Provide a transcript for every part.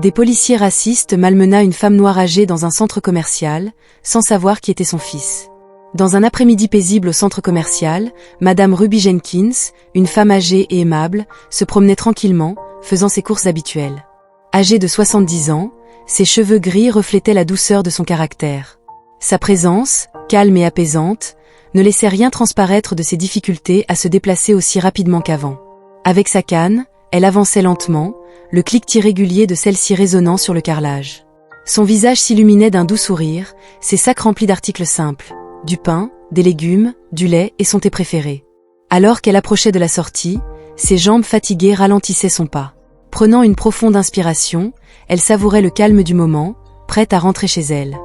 Des policiers racistes malmena une femme noire âgée dans un centre commercial, sans savoir qui était son fils. Dans un après-midi paisible au centre commercial, Madame Ruby Jenkins, une femme âgée et aimable, se promenait tranquillement, faisant ses courses habituelles. Âgée de 70 ans, ses cheveux gris reflétaient la douceur de son caractère. Sa présence, calme et apaisante, ne laissait rien transparaître de ses difficultés à se déplacer aussi rapidement qu'avant. Avec sa canne, elle avançait lentement, le cliquetis régulier de celle-ci résonnant sur le carrelage. Son visage s'illuminait d'un doux sourire, ses sacs remplis d'articles simples, du pain, des légumes, du lait et son thé préféré. Alors qu'elle approchait de la sortie, ses jambes fatiguées ralentissaient son pas. Prenant une profonde inspiration, elle savourait le calme du moment, prête à rentrer chez elle.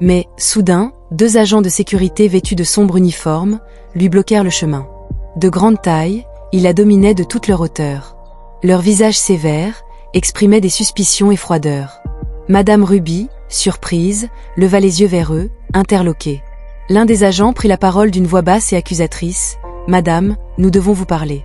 Mais, soudain, 2 agents de sécurité vêtus de sombres uniformes lui bloquèrent le chemin. De grande taille, ils la dominaient de toute leur hauteur. Leurs visages sévères exprimaient des suspicions et froideur. Madame Ruby, surprise, leva les yeux vers eux, interloquée. L'un des agents prit la parole d'une voix basse et accusatrice. « Madame, nous devons vous parler. »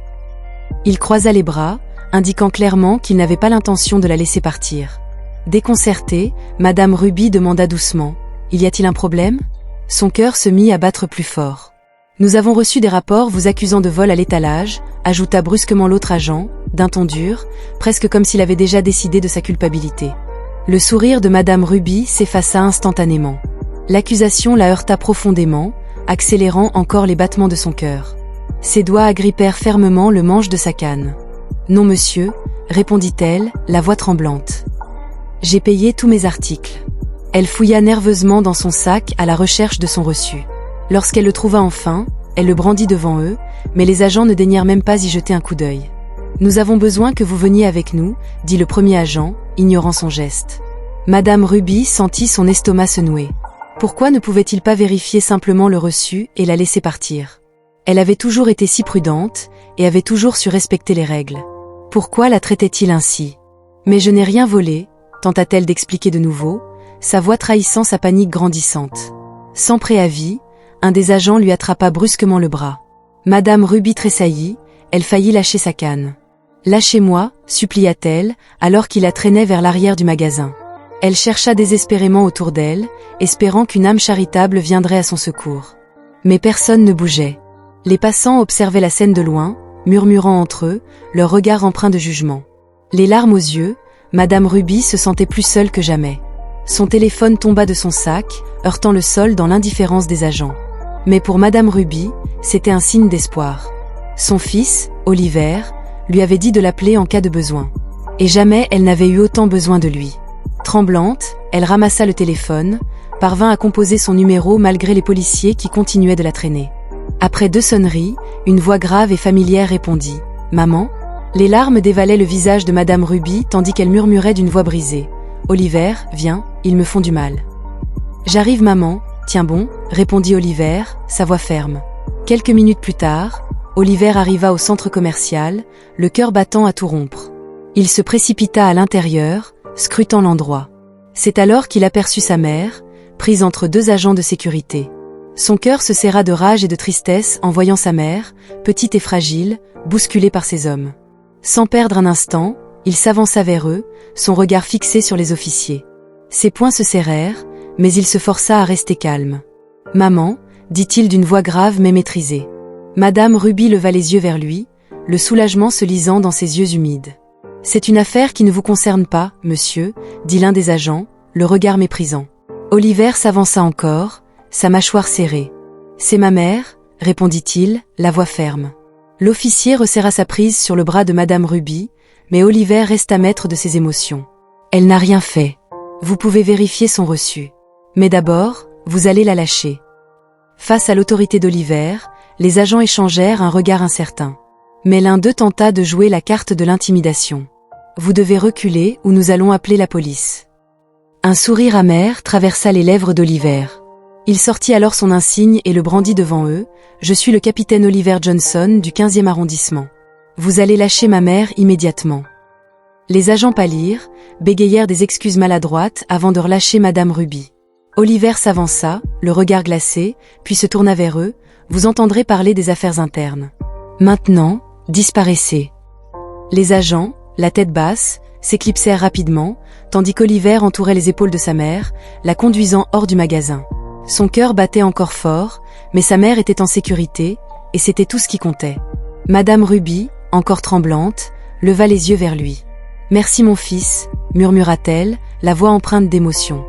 Il croisa les bras, indiquant clairement qu'il n'avait pas l'intention de la laisser partir. Déconcertée, Madame Ruby demanda doucement. « Y a-t-il un problème ?» Son cœur se mit à battre plus fort. « Nous avons reçu des rapports vous accusant de vol à l'étalage », ajouta brusquement l'autre agent, d'un ton dur, presque comme s'il avait déjà décidé de sa culpabilité. Le sourire de Madame Ruby s'effaça instantanément. L'accusation la heurta profondément, accélérant encore les battements de son cœur. Ses doigts agrippèrent fermement le manche de sa canne. « Non monsieur », répondit-elle, la voix tremblante. « J'ai payé tous mes articles. » Elle fouilla nerveusement dans son sac à la recherche de son reçu. Lorsqu'elle le trouva enfin, elle le brandit devant eux, mais les agents ne daignèrent même pas y jeter un coup d'œil. « Nous avons besoin que vous veniez avec nous », dit le premier agent, ignorant son geste. Madame Ruby sentit son estomac se nouer. Pourquoi ne pouvait-il pas vérifier simplement le reçu et la laisser partir? Elle avait toujours été si prudente, et avait toujours su respecter les règles. Pourquoi la traitait-il ainsi? « Mais je n'ai rien volé », tenta-t-elle d'expliquer de nouveau, sa voix trahissant sa panique grandissante. Sans préavis, un des agents lui attrapa brusquement le bras. Madame Ruby tressaillit, elle faillit lâcher sa canne. « Lâchez-moi », supplia-t-elle, alors qu'il la traînait vers l'arrière du magasin. Elle chercha désespérément autour d'elle, espérant qu'une âme charitable viendrait à son secours. Mais personne ne bougeait. Les passants observaient la scène de loin, murmurant entre eux, leurs regards empreints de jugement. Les larmes aux yeux, Madame Ruby se sentait plus seule que jamais. Son téléphone tomba de son sac, heurtant le sol dans l'indifférence des agents. Mais pour Madame Ruby, c'était un signe d'espoir. Son fils, Oliver, lui avait dit de l'appeler en cas de besoin. Et jamais elle n'avait eu autant besoin de lui. Tremblante, elle ramassa le téléphone, parvint à composer son numéro malgré les policiers qui continuaient de la traîner. Après 2 sonneries, une voix grave et familière répondit « Maman ?» Les larmes dévalaient le visage de Madame Ruby tandis qu'elle murmurait d'une voix brisée « Oliver, viens, ils me font du mal. »« J'arrive maman, tiens bon » répondit Oliver, sa voix ferme. Quelques minutes plus tard, Oliver arriva au centre commercial, le cœur battant à tout rompre. Il se précipita à l'intérieur, scrutant l'endroit. C'est alors qu'il aperçut sa mère, prise entre 2 agents de sécurité. Son cœur se serra de rage et de tristesse en voyant sa mère, petite et fragile, bousculée par ces hommes. Sans perdre un instant, il s'avança vers eux, son regard fixé sur les officiers. Ses poings se serrèrent, mais il se força à rester calme. « Maman », dit-il d'une voix grave mais maîtrisée. Madame Ruby leva les yeux vers lui, le soulagement se lisant dans ses yeux humides. « C'est une affaire qui ne vous concerne pas, monsieur », dit l'un des agents, le regard méprisant. Oliver s'avança encore, sa mâchoire serrée. « C'est ma mère », répondit-il, la voix ferme. L'officier resserra sa prise sur le bras de Madame Ruby, mais Oliver resta maître de ses émotions. « Elle n'a rien fait. Vous pouvez vérifier son reçu. Mais d'abord, vous allez la lâcher. » Face à l'autorité d'Oliver, les agents échangèrent un regard incertain. Mais l'un d'eux tenta de jouer la carte de l'intimidation. « Vous devez reculer ou nous allons appeler la police. » Un sourire amer traversa les lèvres d'Oliver. Il sortit alors son insigne et le brandit devant eux. « Je suis le capitaine Oliver Johnson du 15e arrondissement. Vous allez lâcher ma mère immédiatement. » Les agents pâlirent, bégayèrent des excuses maladroites avant de relâcher Madame Ruby. Oliver s'avança, le regard glacé, puis se tourna vers eux. « Vous entendrez parler des affaires internes. Maintenant, disparaissez. » Les agents, la tête basse, s'éclipsèrent rapidement, tandis qu'Oliver entourait les épaules de sa mère, la conduisant hors du magasin. Son cœur battait encore fort, mais sa mère était en sécurité, et c'était tout ce qui comptait. Madame Ruby, encore tremblante, leva les yeux vers lui. « Merci mon fils », murmura-t-elle, la voix empreinte d'émotion.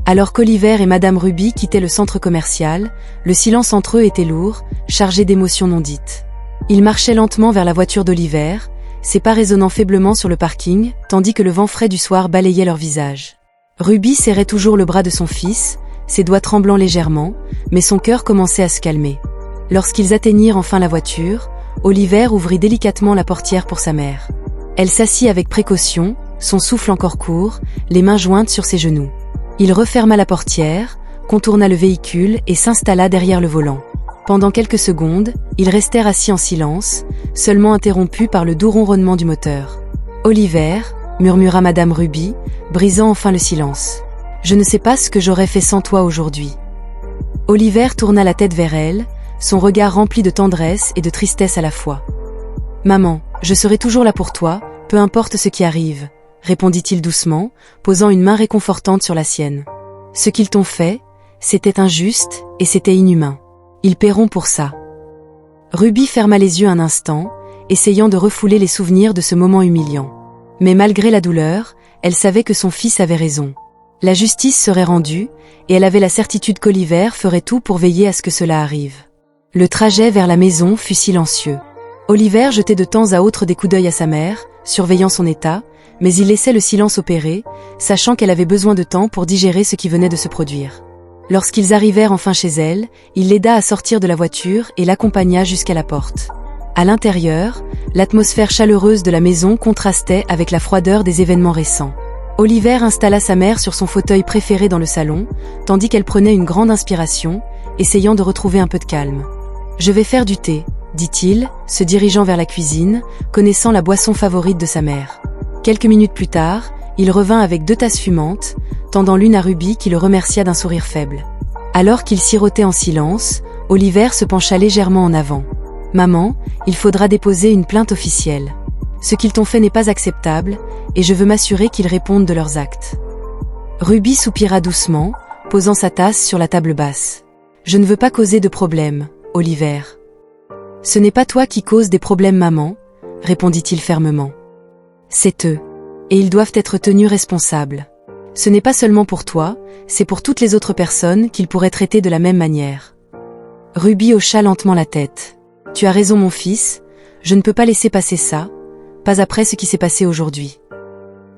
Alors qu'Oliver et Madame Ruby quittaient le centre commercial, le silence entre eux était lourd, chargé d'émotions non dites. Ils marchaient lentement vers la voiture d'Oliver, ses pas résonnant faiblement sur le parking, tandis que le vent frais du soir balayait leur visage. Ruby serrait toujours le bras de son fils, ses doigts tremblant légèrement, mais son cœur commençait à se calmer. Lorsqu'ils atteignirent enfin la voiture, Oliver ouvrit délicatement la portière pour sa mère. Elle s'assit avec précaution, son souffle encore court, les mains jointes sur ses genoux. Il referma la portière, contourna le véhicule et s'installa derrière le volant. Pendant quelques secondes, ils restèrent assis en silence, seulement interrompus par le doux ronronnement du moteur. « Oliver » murmura Madame Ruby, brisant enfin le silence. « Je ne sais pas ce que j'aurais fait sans toi aujourd'hui. » Oliver tourna la tête vers elle, son regard rempli de tendresse et de tristesse à la fois. « Maman, je serai toujours là pour toi, peu importe ce qui arrive, » répondit-il doucement, posant une main réconfortante sur la sienne. « Ce qu'ils t'ont fait, c'était injuste et c'était inhumain. Ils paieront pour ça. » Ruby ferma les yeux un instant, essayant de refouler les souvenirs de ce moment humiliant. Mais malgré la douleur, elle savait que son fils avait raison. La justice serait rendue, et elle avait la certitude qu'Oliver ferait tout pour veiller à ce que cela arrive. Le trajet vers la maison fut silencieux. Oliver jetait de temps à autre des coups d'œil à sa mère, surveillant son état, mais il laissait le silence opérer, sachant qu'elle avait besoin de temps pour digérer ce qui venait de se produire. Lorsqu'ils arrivèrent enfin chez elle, il l'aida à sortir de la voiture et l'accompagna jusqu'à la porte. À l'intérieur, l'atmosphère chaleureuse de la maison contrastait avec la froideur des événements récents. Oliver installa sa mère sur son fauteuil préféré dans le salon, tandis qu'elle prenait une grande inspiration, essayant de retrouver un peu de calme. « Je vais faire du thé », dit-il, se dirigeant vers la cuisine, connaissant la boisson favorite de sa mère. Quelques minutes plus tard, il revint avec 2 tasses fumantes, tendant l'une à Ruby qui le remercia d'un sourire faible. Alors qu'il sirotait en silence, Oliver se pencha légèrement en avant. « Maman, il faudra déposer une plainte officielle. Ce qu'ils t'ont fait n'est pas acceptable, et je veux m'assurer qu'ils répondent de leurs actes. » Ruby soupira doucement, posant sa tasse sur la table basse. « Je ne veux pas causer de problème, Oliver. »« Ce n'est pas toi qui causes des problèmes, maman, » répondit-il fermement. « C'est eux. Et ils doivent être tenus responsables. Ce n'est pas seulement pour toi, c'est pour toutes les autres personnes qu'ils pourraient traiter de la même manière. » Ruby hocha lentement la tête. « Tu as raison mon fils, je ne peux pas laisser passer ça, pas après ce qui s'est passé aujourd'hui. »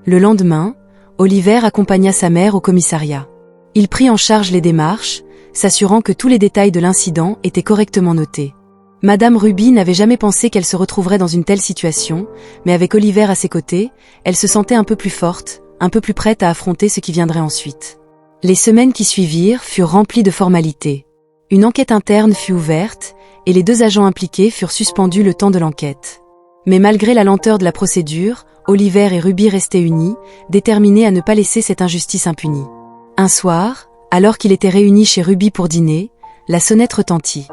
Le lendemain, Oliver accompagna sa mère au commissariat. Il prit en charge les démarches, s'assurant que tous les détails de l'incident étaient correctement notés. Madame Ruby n'avait jamais pensé qu'elle se retrouverait dans une telle situation, mais avec Oliver à ses côtés, elle se sentait un peu plus forte, un peu plus prête à affronter ce qui viendrait ensuite. Les semaines qui suivirent furent remplies de formalités. Une enquête interne fut ouverte, et les 2 agents impliqués furent suspendus le temps de l'enquête. Mais malgré la lenteur de la procédure, Oliver et Ruby restaient unis, déterminés à ne pas laisser cette injustice impunie. Un soir, alors qu'il était réuni chez Ruby pour dîner, la sonnette retentit.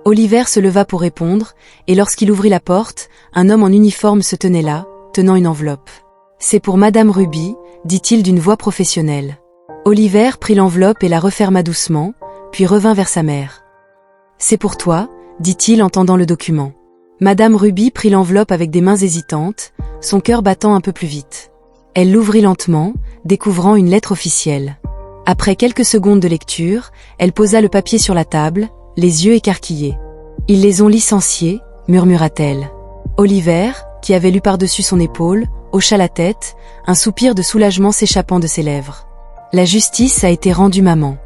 Oliver se leva pour répondre, et lorsqu'il ouvrit la porte, un homme en uniforme se tenait là, tenant une enveloppe. « C'est pour Madame Ruby », dit-il d'une voix professionnelle. Oliver prit l'enveloppe et la referma doucement, puis revint vers sa mère. « C'est pour toi », dit-il en tendant le document. Madame Ruby prit l'enveloppe avec des mains hésitantes, son cœur battant un peu plus vite. Elle l'ouvrit lentement, découvrant une lettre officielle. Après quelques secondes de lecture, elle posa le papier sur la table, les yeux écarquillés. « Ils les ont licenciés », murmura-t-elle. Oliver, qui avait lu par-dessus son épaule, hocha la tête, un soupir de soulagement s'échappant de ses lèvres. La justice a été rendue, maman.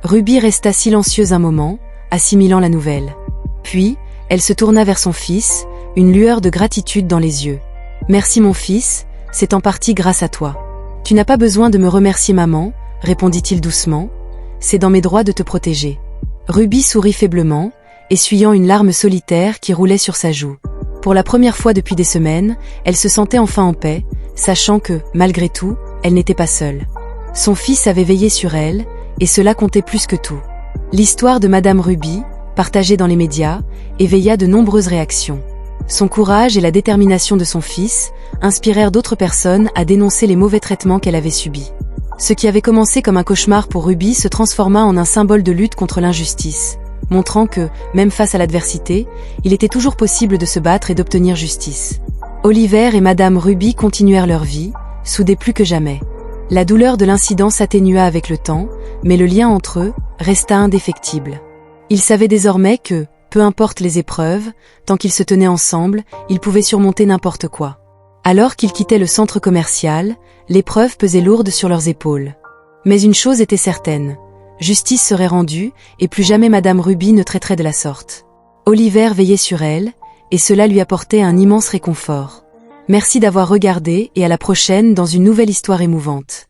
Ruby resta silencieuse un moment, assimilant la nouvelle. Puis, elle se tourna vers son fils, une lueur de gratitude dans les yeux. « Merci mon fils, c'est en partie grâce à toi. »« Tu n'as pas besoin de me remercier maman, » répondit-il doucement. « C'est dans mes droits de te protéger. » Ruby sourit faiblement, essuyant une larme solitaire qui roulait sur sa joue. Pour la première fois depuis des semaines, elle se sentait enfin en paix, sachant que, malgré tout, elle n'était pas seule. Son fils avait veillé sur elle, et cela comptait plus que tout. L'histoire de Madame Ruby, partagée dans les médias, éveilla de nombreuses réactions. Son courage et la détermination de son fils inspirèrent d'autres personnes à dénoncer les mauvais traitements qu'elle avait subis. Ce qui avait commencé comme un cauchemar pour Ruby se transforma en un symbole de lutte contre l'injustice, montrant que, même face à l'adversité, il était toujours possible de se battre et d'obtenir justice. Oliver et Madame Ruby continuèrent leur vie, soudés plus que jamais. La douleur de l'incident s'atténua avec le temps, mais le lien entre eux resta indéfectible. Ils savaient désormais que, peu importe les épreuves, tant qu'ils se tenaient ensemble, ils pouvaient surmonter n'importe quoi. Alors qu'ils quittaient le centre commercial, l'épreuve pesait lourde sur leurs épaules. Mais une chose était certaine, justice serait rendue, et plus jamais Madame Ruby ne traiterait de la sorte. Oliver veillait sur elle, et cela lui apportait un immense réconfort. Merci d'avoir regardé et à la prochaine dans une nouvelle histoire émouvante.